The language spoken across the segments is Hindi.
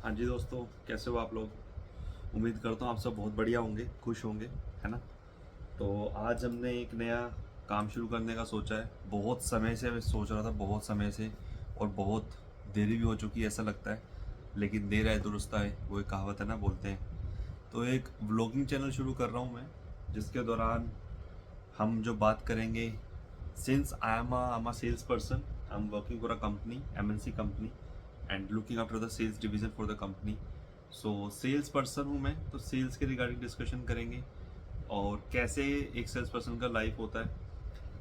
हाँ जी दोस्तों, कैसे हो आप लोग। उम्मीद करता हूँ आप सब बहुत बढ़िया होंगे, खुश होंगे, है ना। तो आज हमने एक नया काम शुरू करने का सोचा है। बहुत समय से मैं सोच रहा था, बहुत समय से, और बहुत देरी भी हो चुकी है ऐसा लगता है। लेकिन देर आए दुरुस्त आए, वो एक कहावत है ना, बोलते हैं। तो एक व्लॉगिंग चैनल शुरू कर रहा हूँ मैं, जिसके दौरान हम जो बात करेंगे, since I am a sales person, I am working for a company, MNC company, and looking after the sales division for the company. So sales person हूँ मैं, तो सेल्स के रिगार्डिंग डिस्कशन करेंगे। और कैसे एक सेल्स पर्सन का लाइफ होता है,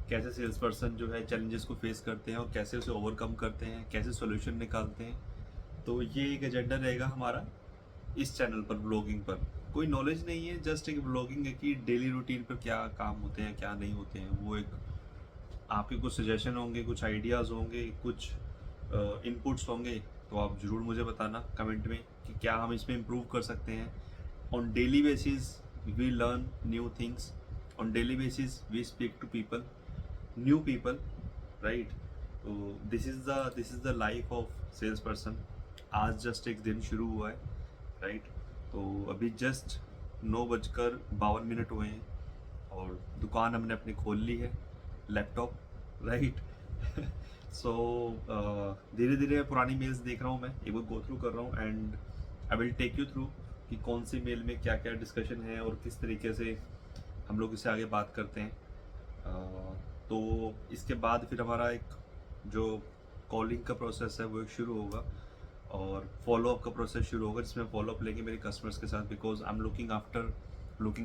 कैसे सेल्स पर्सन जो है चैलेंजेस को फेस करते हैं और कैसे उसे ओवरकम करते हैं, कैसे सोल्यूशन निकालते हैं। तो ये एक एजेंडा रहेगा हमारा इस चैनल पर, ब्लॉगिंग पर। कोई नॉलेज नहीं है, जस्ट एक ब्लॉगिंग है कि डेली रूटीन पर क्या काम होते हैं, क्या नहीं होते हैं। वो एक आपके कुछ सजेशन होंगे, कुछ आइडियाज़ होंगे, कुछ इनपुट्स होंगे। तो आप ज़रूर मुझे बताना कमेंट में कि क्या हम इसमें इम्प्रूव कर सकते हैं। On daily basis we learn new things, on daily basis we speak to people, new people, right. तो this is the life of sales person. आज जस्ट एक दिन शुरू हुआ है, राइट। तो अभी जस्ट 9:52 हुए हैं, और दुकान हमने अपनी खोल ली है, लैपटॉप, राइट। सो धीरे धीरे पुरानी मेल्स देख रहा हूँ मैं, एक बार गो थ्रू कर रहा हूँ, and I will take you through कि कौन सी मेल में क्या क्या डिस्कशन है और किस तरीके से हम लोग इससे आगे बात करते हैं। तो इसके बाद फिर हमारा एक जो कॉलिंग का प्रोसेस है वो एक शुरू होगा, और फॉलोअप का प्रोसेस शुरू होगा, जिसमें फॉलोअप लेंगे मेरे कस्टमर्स के साथ, because I am looking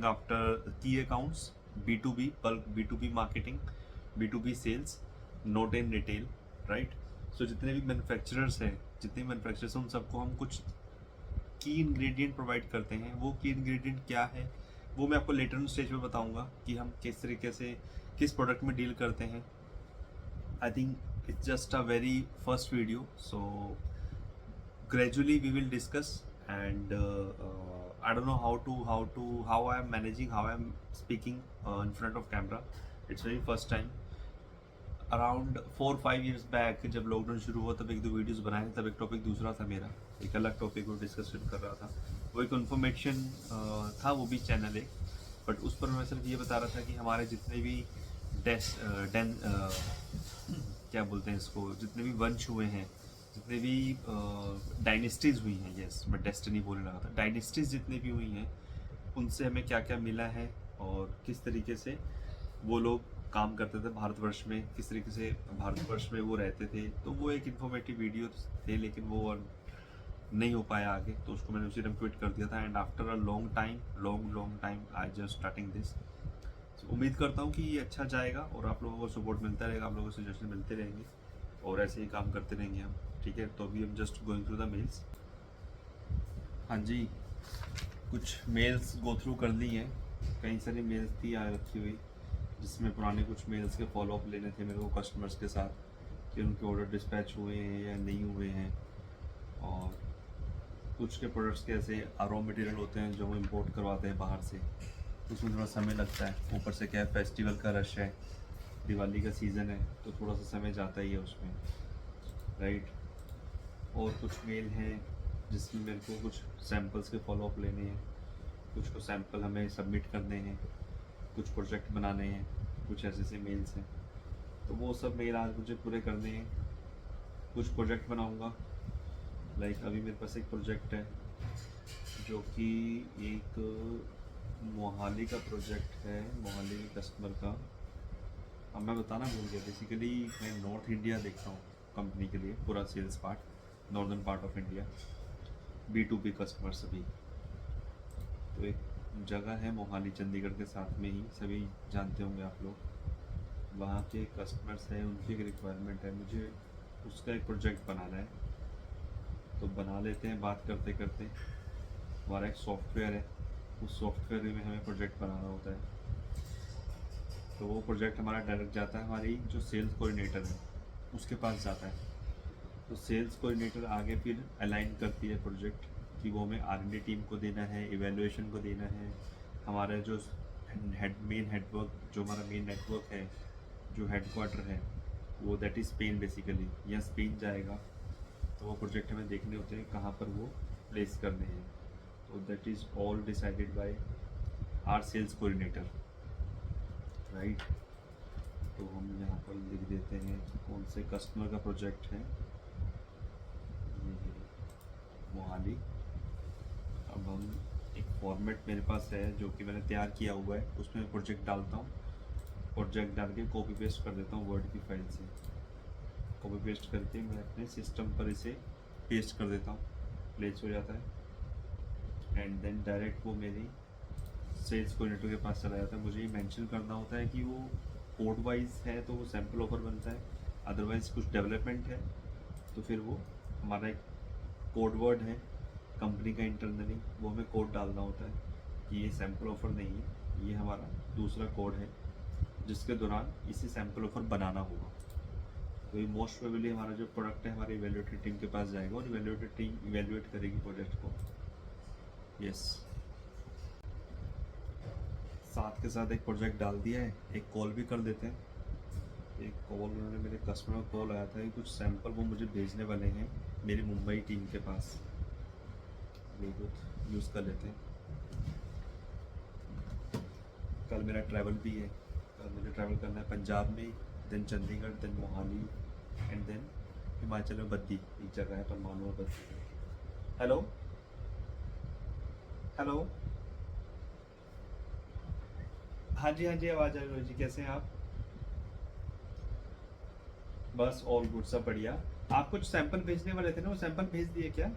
after key accounts, B2B, bulk B2B marketing, B2B sales, not in retail, right. So जितने भी मैन्युफैक्चरर्स हैं, उन सबको हम कुछ की इंग्रेडिएंट प्रोवाइड करते हैं। वो की इंग्रेडिएंट क्या है वो मैं आपको लेटर स्टेज में बताऊंगा कि हम किस तरीके से किस प्रोडक्ट में डील करते हैं। I think it's just a very first video, so gradually we will discuss, and I don't know how I am managing, how I am speaking in front of camera. It's very first time. Around 4-5 years back जब लॉकडाउन शुरू हुआ, तब एक दो वीडियोस बनाए, तब एक टॉपिक दूसरा था मेरा, एक अलग टॉपिक को डिस्कशन कर रहा था। वो एक इन्फॉर्मेशन था, वो भी चैनल है, बट उस पर मैं सिर्फ ये बता रहा था कि हमारे जितने भी डेस डेन क्या बोलते हैं इसको, जितने भी वंश हुए हैं, जितने भी डायनेस्टीज़ हुई हैं, यस मैं डेस्टिनी बोलने लगा था, डायनेस्टीज़ जितनी भी हुई हैं, उनसे हमें क्या क्या मिला है, और किस तरीके से वो लोग काम करते थे भारतवर्ष में, किस तरीके से भारतवर्ष में वो रहते थे। तो वो एक इन्फॉर्मेटिव वीडियो थे, लेकिन वो नहीं हो पाया आगे, तो उसको मैंने उसी टाइम क्विट कर दिया था। And after a long time I just starting this. उम्मीद करता हूँ कि ये अच्छा जाएगा, और आप लोगों को सपोर्ट मिलता रहेगा, आप लोगों को सजेशन मिलते रहेंगे, और ऐसे ही काम करते रहेंगे हम, ठीक है। तो अभी हम just going through the mails. हाँ जी, कुछ मेल्स गो थ्रू कर ली हैं, कई सारी मेल्स थी आ रखी हुई, जिसमें पुराने कुछ मेल्स के फॉलोअप लेने थे मेरे को कस्टमर्स के साथ, कि उनके ऑर्डर डिस्पैच हुए हैं या नहीं हुए हैं। और कुछ के प्रोडक्ट्स के ऐसे रॉ मटेरियल होते हैं जो हम इंपोर्ट करवाते हैं बाहर से, तो उसमें थोड़ा समय लगता है। ऊपर से क्या है, फेस्टिवल का रश है, दिवाली का सीज़न है, तो थोड़ा सा समय जाता ही है उसमें, राइट। और कुछ मेल हैं जिसमें मेरे को कुछ सैम्पल्स के फॉलोअप लेने हैं, कुछ को सैम्पल हमें सबमिट करने हैं, कुछ प्रोजेक्ट बनाने हैं, कुछ ऐसे ऐसे मेल्स हैं। तो वो सब मेल आज मुझे पूरे करने हैं। कुछ प्रोजेक्ट बनाऊंगा, लाइक अभी मेरे पास एक प्रोजेक्ट है जो कि एक मोहाली का प्रोजेक्ट है, मोहाली के कस्टमर का। अब मैं बताना भूल गया, बेसिकली मैं नॉर्थ इंडिया देखता हूँ कंपनी के लिए, पूरा sales part northern part of India, B2B customer सभी। तो एक जगह है मोहाली, चंडीगढ़ के साथ में ही, सभी जानते होंगे आप लोग। वहाँ के कस्टमर्स हैं, उनकी एक रिक्वायरमेंट है, मुझे उसका एक प्रोजेक्ट बनाना है। तो बना लेते हैं बात करते करते। हमारा एक सॉफ्टवेयर है, उस सॉफ्टवेयर में हमें प्रोजेक्ट बनाना होता है। तो वो प्रोजेक्ट हमारा डायरेक्ट जाता है हमारी जो सेल्स कोऑर्डिनेटर है उसके पास जाता है। तो सेल्स कोऑर्डिनेटर आगे फिर अलाइन करती है प्रोजेक्ट, कि वो हमें R&D टीम को देना है, इवेलुएशन को देना है। हमारा जो मेन हेडवर्क, जो हमारा मेन नेटवर्क है, जो हेडक्वार्टर है, वो दैट इज़ स्पेन बेसिकली, या स्पेन जाएगा। तो वो प्रोजेक्ट हमें देखने होते हैं कहाँ पर वो प्लेस करने हैं, तो that is all decided by our sales coordinator, right. तो हम यहाँ पर लिख देते हैं कौन से कस्टमर का प्रोजेक्ट है, ये मोहाली। अब हम एक फॉर्मेट मेरे पास है जो कि मैंने तैयार किया हुआ है, उसमें प्रोजेक्ट डालता हूँ, प्रोजेक्ट डाल के कॉपी पेस्ट कर देता हूँ वर्ड की फाइल से, कॉपी पेस्ट करके मैं अपने सिस्टम पर इसे पेस्ट कर देता हूँ, प्लेस हो जाता है, एंड देन डायरेक्ट वो मेरी सेल्स कोऑर्डिनेटर के पास चला जाता है। मुझे ये मेंशन करना होता है कि वो कोड वाइज है तो वो सैम्पल ऑफर बनता है, अदरवाइज कुछ डेवलपमेंट है तो फिर वो हमारा एक कोड वर्ड है कंपनी का इंटरनली, वो हमें कोड डालना होता है कि ये सैम्पल ऑफर नहीं है, ये हमारा दूसरा कोड है जिसके दौरान इसे सैम्पल ऑफर बनाना होगा। तो ये मोस्ट प्रोबेबली हमारा जो प्रोडक्ट है हमारी इवेल्युएटेड टीम के पास जाएगा और इवेल्युएटेड टीम इवेल्युएट करेगी प्रोजेक्ट को। यस, साथ के साथ एक प्रोजेक्ट डाल दिया है, एक कॉल भी कर देते हैं। एक कॉल उन्होंने मेरे कस्टमर को कॉल आया था कि कुछ सैंपल वो मुझे भेजने वाले हैं मेरी मुंबई टीम के पास, ब्लूटूथ यूज़ कर लेते हैं। कल मेरा ट्रैवल भी है, कल मुझे ट्रैवल करना है पंजाब में, then Chandigarh, then Mohali and then Himachal में बद्दी, एक जगह है परमाणु और बद्दी। हेलो हेलो, हाँ जी हाँ जी, आवाज़ आ रही है जी, कैसे हैं आप? बस ऑल गुड, सब बढ़िया। आप कुछ सैंपल भेजने वाले थे ना, वो सैंपल भेज दिए क्या?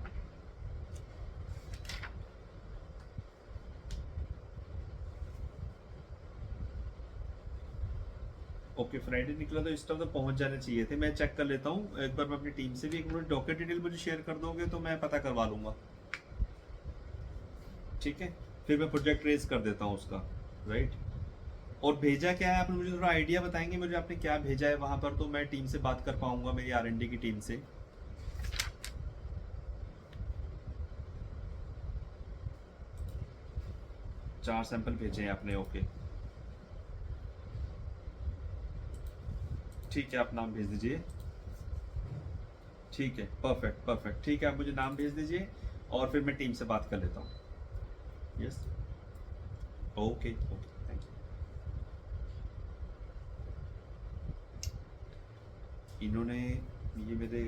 ओके, फ्राइडे निकला तो इस टाइम तो पहुंच जाने चाहिए थे। मैं चेक कर लेता हूँ एक बार, मैं अपनी टीम से भी एक मिनट, डॉक्यूमेंट डिटेल मुझे शेयर कर दोगे तो मैं पता करवा लूँगा, ठीक है? फिर मैं प्रोजेक्ट रेज कर देता हूँ उसका, राइट। और भेजा क्या है आपने, मुझे थोड़ा आइडिया बताएंगे मुझे आपने क्या भेजा है वहाँ पर, तो मैं टीम से बात कर पाऊंगा, मेरी R&D की टीम से। 4 सैंपल भेजे हैं आपने, ओके ठीक है, आप नाम भेज दीजिए। ठीक है, परफेक्ट परफेक्ट, ठीक है, आप मुझे नाम भेज दीजिए और फिर मैं टीम से बात कर लेता हूँ। Yes, okay okay, thank you. इन्होंने, ये मेरे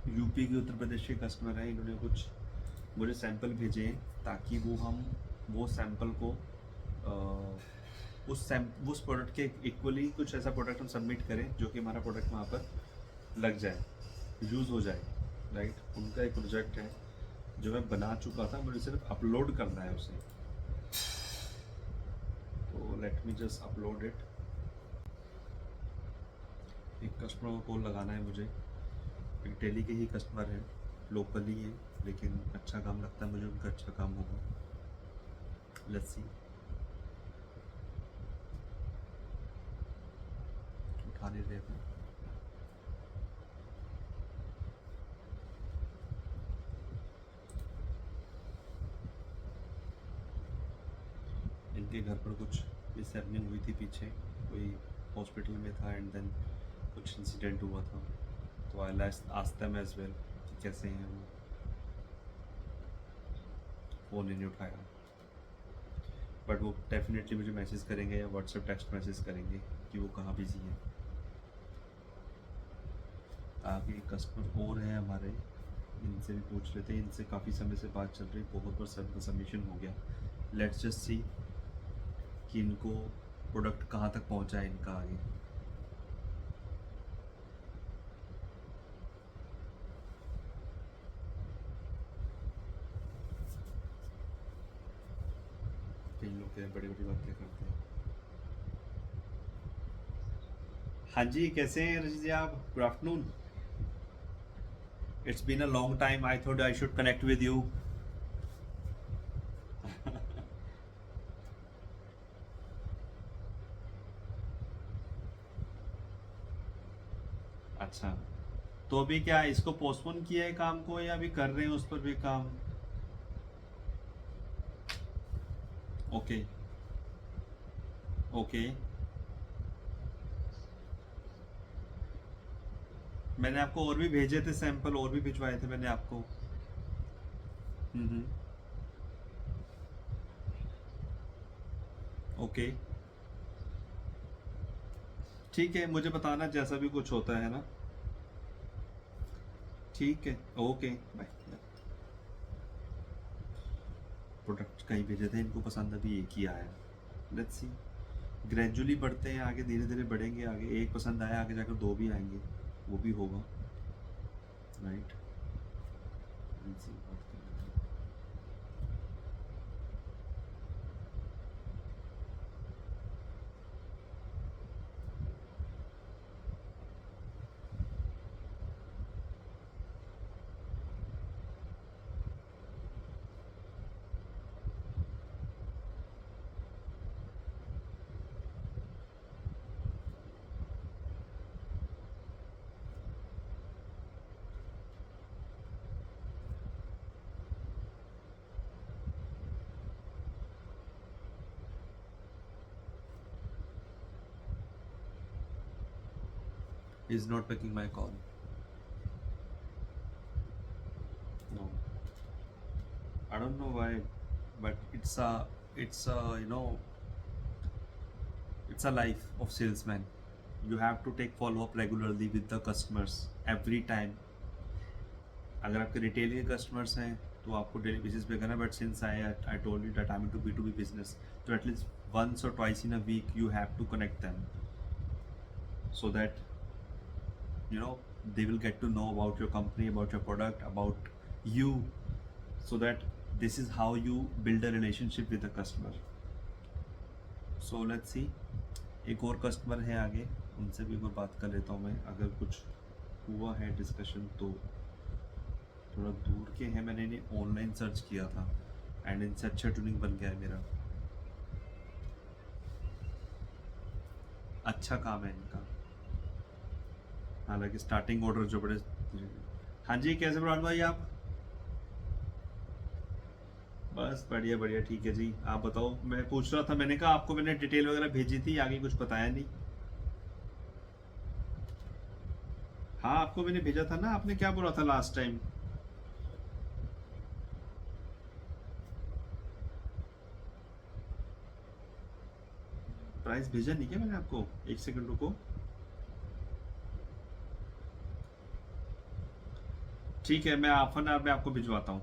यूपी के उत्तर प्रदेश के कस्टमर हैं, इन्होंने कुछ मुझे सैंपल भेजे हैं ताकि वो सैंपल को उस प्रोडक्ट के इक्वली कुछ ऐसा प्रोडक्ट हम सबमिट करें जो कि हमारा प्रोडक्ट वहाँ पर लग जाए, यूज़ हो जाए, राइट। उनका एक प्रोजेक्ट है जो मैं बना चुका था, मुझे सिर्फ अपलोड करना है उसे, तो let me just upload it. एक कस्टमर को कॉल लगाना है मुझे, एक दिल्ली के ही कस्टमर है, लोकल ही है, लेकिन अच्छा काम लगता है मुझे, उनका अच्छा काम होगा। लेट्स सी, उठा नहीं रहे अपने। इनके घर पर कुछ मिसहैपनिंग हुई थी पीछे, कोई हॉस्पिटल में था एंड देन कुछ इंसिडेंट हुआ था, तो I asked them as well कि कैसे हैं वो, फ़ोन ही नहीं उठाया, बट वो डेफिनेटली मुझे मैसेज करेंगे या व्हाट्सएप टेक्स्ट मैसेज करेंगे कि वो कहाँ बिजी हैं। आगे कस्टमर और हैं हमारे, इनसे भी पूछ लेते हैं, इनसे काफ़ी समय से बात चल रही, बहुत बार सबमिशन हो गया। लेट्स जस्ट सी कि इनको प्रोडक्ट कहाँ तक पहुँचा है इनका आगे। कई लोग क्या बड़ी बड़ी बातें करते हैं। हाँ जी, कैसे हैं रजी जी आप? Good afternoon. It's been a long time, I thought I should connect with you. अच्छा, तो अभी क्या इसको पोस्टपोन किया है काम को, या अभी कर रहे हैं उस पर भी काम? ओके ओके, मैंने आपको और भी भेजे थे सैंपल, और भी भिजवाए थे मैंने आपको। हम्म। ओके, ठीक है, मुझे बताना जैसा भी कुछ होता है ना। ठीक है, ओके, बाय। प्रोडक्ट कहीं भेजे थे, इनको पसंद अभी एक ही आया। लेट्स सी, ग्रेजुअली बढ़ते हैं आगे, धीरे धीरे बढ़ेंगे आगे। एक पसंद आया, आगे जाकर दो भी आएंगे, वो भी होगा, राइट। इनसे बात कर लेते हैं। He is not picking my call. No, I don't know why, but it's a it's a life of salesman. You have to take follow up regularly with the customers every time. अगर आपके रिटेल के कस्टमर्स हैं तो आपको डेली बेसिस पे करना, but since I told you that I am to be business, तो at least once or twice in a week you have to connect them, so that they will get to know about your company, about your product, about you, so that this is how you build a relationship with the customer. So let's see, एक और कस्टमर है आगे, उनसे भी एक बार बात कर लेता हूँ मैं। अगर कुछ हुआ है डिस्कशन तो थोड़ा दूर के हैं, मैंने इन्हें ऑनलाइन सर्च किया था एंड इनसे अच्छा ट्यूनिंग बन गया है मेरा। अच्छा काम है इनका, हालांकि स्टार्टिंग ऑर्डर जो बड़े। हाँ जी, कैसे बुरान भाई आप? बस बढ़िया बढ़िया, ठीक है जी, आप बताओ। मैं पूछ रहा था, मैंने कहा आपको मैंने डिटेल वगैरह भेजी थी, आगे कुछ बताया नहीं। हाँ, आपको मैंने भेजा था ना, आपने क्या बोला था लास्ट टाइम? प्राइस भेजा नहीं क्या मैंने आपको? एक सेकंड रुको। ठीक है, मैं हाफ एन आवर में आपको भिजवाता हूँ।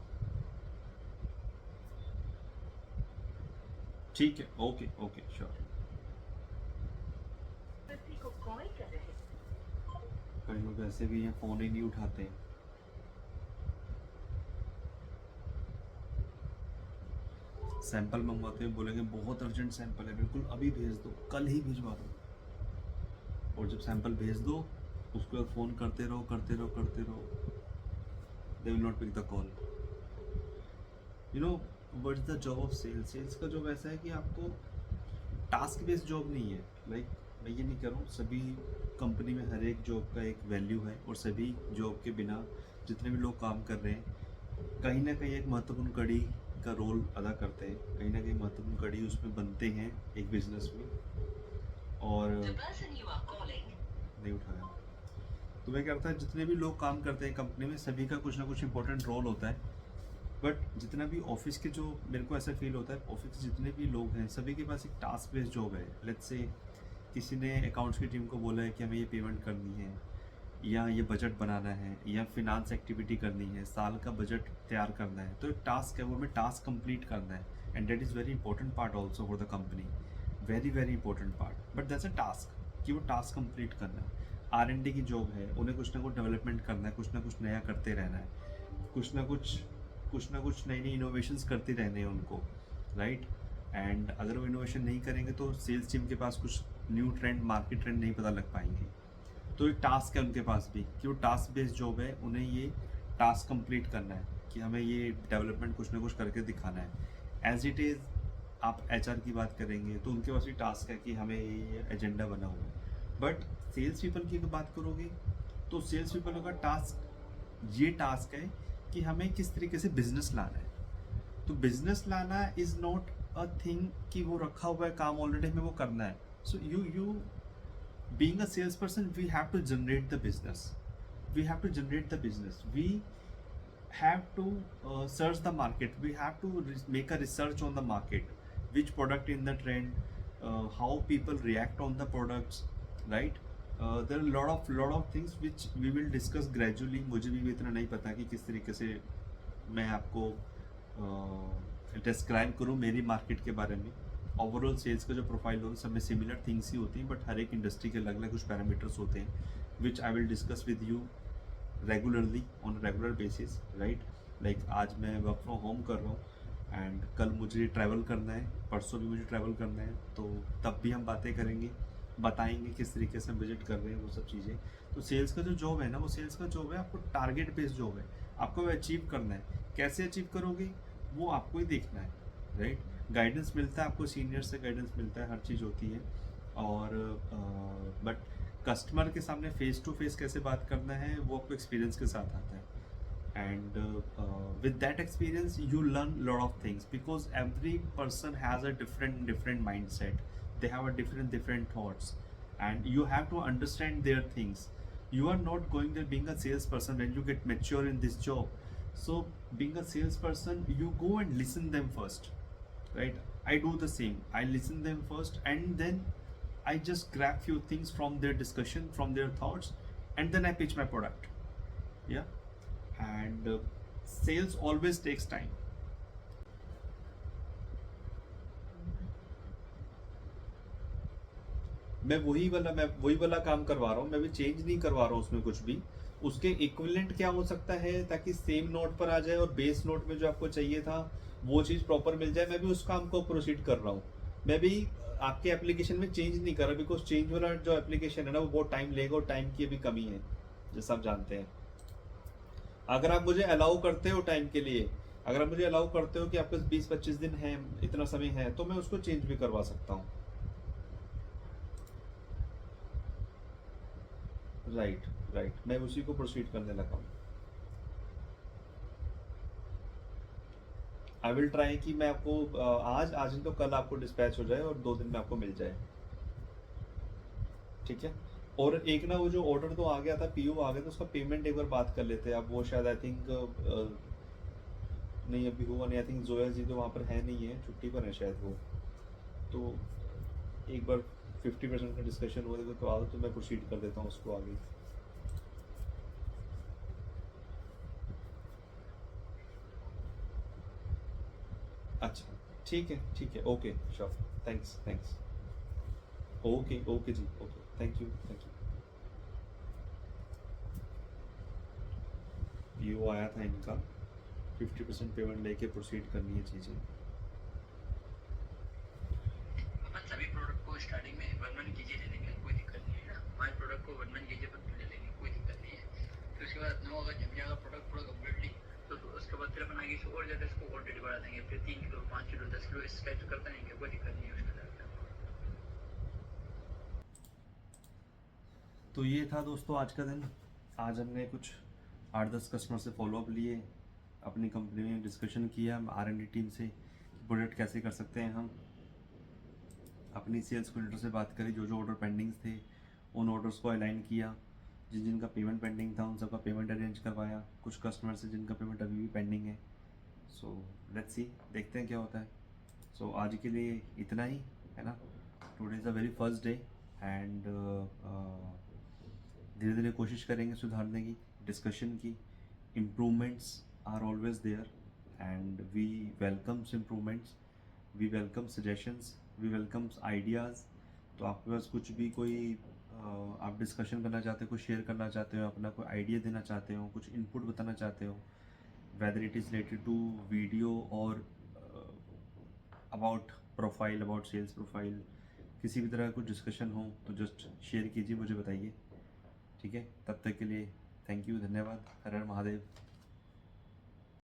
ठीक है, ओके ओके, श्योर। कई लोग ऐसे भी हैं, फोन ही नहीं उठाते हैं। सैंपल मंगवाते हैं, बोलेंगे बहुत अर्जेंट सैंपल है, बिल्कुल अभी भेज दो, कल ही भिजवा दो। और जब सैंपल भेज दो, उसके बाद फ़ोन करते रहो करते रहो करते रहो, they will not pick the call. You know what is the job of sales? Sales का जॉब ऐसा है कि आपको टास्क बेस्ड जॉब नहीं है। लाइक मैं ये नहीं कह रहा हूँ, सभी कंपनी में हर एक जॉब का एक वैल्यू है, और सभी जॉब के बिना जितने भी लोग काम कर रहे हैं, कहीं ना कहीं एक महत्वपूर्ण कड़ी का रोल अदा करते हैं, कहीं ना कहीं महत्वपूर्ण कड़ी उसमें बनते हैं एक बिजनेस में। और नहीं उठाया, तो मैं कहता है जितने भी लोग काम करते हैं कंपनी में, सभी का कुछ ना कुछ इंपॉर्टेंट रोल होता है। बट जितना भी ऑफिस के, जो मेरे को ऐसा फील होता है, ऑफिस के जितने भी लोग हैं, सभी के पास एक टास्क बेस्ड जॉब है। लेट्स से किसी ने अकाउंट्स की टीम को बोला है कि हमें ये पेमेंट करनी है, या ये बजट बनाना है, या फिनांस एक्टिविटी करनी है, साल का बजट तैयार करना है, तो एक टास्क है, वो हमें टास्क कंप्लीट करना है। And that is very important part also for the company, very very important part. But that's a task कि वो टास्क कंप्लीट करना है। R&D की जॉब है, उन्हें कुछ ना कुछ डेवलपमेंट करना है, कुछ ना कुछ नया करते रहना है, कुछ ना कुछ नई नई इनोवेशंस करते रहने हैं उनको, राइट। एंड अगर वो इनोवेशन नहीं करेंगे तो सेल्स टीम के पास कुछ न्यू ट्रेंड, मार्केट ट्रेंड नहीं पता लग पाएंगे। तो एक टास्क है उनके पास भी, कि वो टास्क बेस्ड जॉब है, उन्हें ये टास्क कंप्लीट करना है, कि हमें ये डेवलपमेंट कुछ ना कुछ करके दिखाना है। एज इट इज़ आप HR की बात करेंगे तो उनके पास भी टास्क है कि हमें ये एजेंडा बना हुआ है। बट सेल्स पीपल की अगर बात करोगे, तो सेल्स पीपल का टास्क ये टास्क है कि हमें किस तरीके से बिजनेस लाना है। तो बिजनेस लाना इज नॉट अ थिंग कि वो रखा हुआ है काम ऑलरेडी, हमें वो करना है। So you being a salesperson, we have to generate the business, we have to generate the business, we have to search the market. We have to make a research on the market, which product in the trend, how people react on the products, right? There are lot of things which we will discuss gradually. मुझे भी इतना नहीं पता कि किस तरीके से मैं आपको डिस्क्राइब करूँ मेरी मार्केट के बारे में. ओवरऑल सेल्स का जो प्रोफाइल होगा सब में सिमिलर थिंग्स ही होती हैं, बट हर एक इंडस्ट्री के अलग अलग कुछ पैरामीटर्स होते हैं which I will discuss with you regularly on regular basis, right? Like आज मैं वर्क फ्रॉम होम कर रहा हूँ एंड कल मुझे ट्रैवल करना है, परसों भी मुझे ट्रैवल करना है, तो तब भी हम बातें करेंगे, बताएंगे किस तरीके से हम विजिट कर रहे हैं वो सब चीज़ें. तो सेल्स का जो जॉब है ना, वो सेल्स का जॉब है, आपको टारगेट बेस्ड जॉब है, आपको अचीव करना है. कैसे अचीव करोगे वो आपको ही देखना है, राइट? गाइडेंस मिलता है आपको, सीनियर से गाइडेंस मिलता है, हर चीज़ होती है. और बट कस्टमर के सामने फेस टू फेस कैसे बात करना है वो आपको एक्सपीरियंस के साथ आता है. And with that experience you learn a lot of things, because every person has a different mindset, they have a different thoughts, and you have to understand their things. You are not going there being a salesperson when you get mature in this job. So being a salesperson, you go and listen them first, right? I do the same, I listen them first, and then I just grab few things from their discussion, from their thoughts, and then I pitch my product. Yeah. And sales always takes time. मैं वही वाला काम करवा रहा हूँ, मैं भी चेंज नहीं करवा रहा हूँ उसमें कुछ भी. उसके इक्विवेलेंट क्या हो सकता है ताकि सेम नोट पर आ जाए और बेस नोट में जो आपको चाहिए था वो चीज़ प्रॉपर मिल जाए. मैं भी उस काम को प्रोसीड कर रहा हूँ. मैं भी आपके एप्लीकेशन में चेंज नहीं कर रहा, बिकॉज चेंज वाला जो एप्लीकेशन है ना वो बहुत टाइम लेगा और टाइम की अभी कमी है, जैसा आप जानते हैं. अगर आप मुझे अलाउ करते हो टाइम के लिए, अगर आप मुझे अलाउ करते हो कि आपके 20-25 दिन है, इतना समय है, तो मैं उसको चेंज भी करवा सकता हूँ. राइट, राइट, मैं उसी को प्रोसीड करने लगा हूँ. आई विल ट्राई कि मैं आपको आज नहीं तो कल आपको डिस्पैच हो जाए और 2 दिन में आपको मिल जाए. ठीक है. और एक ना वो जो ऑर्डर तो आ गया था, पीओ आ गया था, उसका पेमेंट एक बार बात कर लेते हैं. अब वो शायद आई थिंक नहीं अभी हुआ नहीं. आई थिंक जोया जी तो वहाँ पर है नहीं है, छुट्टी पर है शायद वो. तो एक बार 50% का डिस्कशन हुआ तो आ तो मैं प्रोसीड कर देता हूँ उसको आगे. अच्छा, ठीक है, ठीक है, okay, sure, thanks, thanks. Okay, okay जी, okay, thank you, thank you. PO आया था इनका, 50% पेमेंट लेके प्रोसीड करनी है चीज़ें. अपन सभी प्रोडक्ट को स्टार्टिंग में 1 केजी ले लेंगे, कोई दिक्कत नहीं है ना. हमारे प्रोडक्ट को 1 केजी पर ले लेंगे, कोई दिक्कत नहीं है. फिर उसके बाद नो अगर जम जाएगा प्रोडक्ट पूरा कम्प्लीटली, तो उसके बाद फिर अपन आगे से और ज़्यादा इसको क्वान्टिटी बढ़ा देंगे. फिर 3 किलो, 5 किलो, 10 किलो इस टाइप से करते रहेंगे, कोई दिक्कत नहीं है उसके अंदर. तो ये था दोस्तों आज का दिन. आज हमने कुछ 8-10 कस्टमर से फॉलोअप लिए, अपनी कंपनी में डिस्कशन किया R&D टीम से प्रोडक्ट कैसे कर सकते हैं हम. अपनी सेल्स कोऑर्डिनेटर से बात करी, जो ऑर्डर पेंडिंग्स थे उन ऑर्डर्स को अलाइन किया, जिनका पेमेंट पेंडिंग था उन सबका पेमेंट अरेंज करवाया. कुछ कस्टमर से जिनका पेमेंट अभी भी पेंडिंग है. सो लेट्स सी, देखते हैं क्या होता है. सो आज के लिए इतना ही है ना. Today is a very first day and धीरे धीरे कोशिश करेंगे सुधारने की, डिस्कशन की. Improvements are always there and we welcomes improvements, we welcome suggestions, we welcomes ideas. तो आपके पास कुछ भी कोई आप डिस्कशन करना चाहते हो, कुछ शेयर करना चाहते हो, अपना कोई आइडिया देना चाहते हो, कुछ इनपुट बताना चाहते हो, whether it is related to video और about profile, about sales profile, किसी भी तरह का कुछ डिस्कशन हो तो जस्ट शेयर कीजिए, मुझे बताइए. ठीक है, तब तक के लिए थैंक यू, धन्यवाद. हर हर महादेव.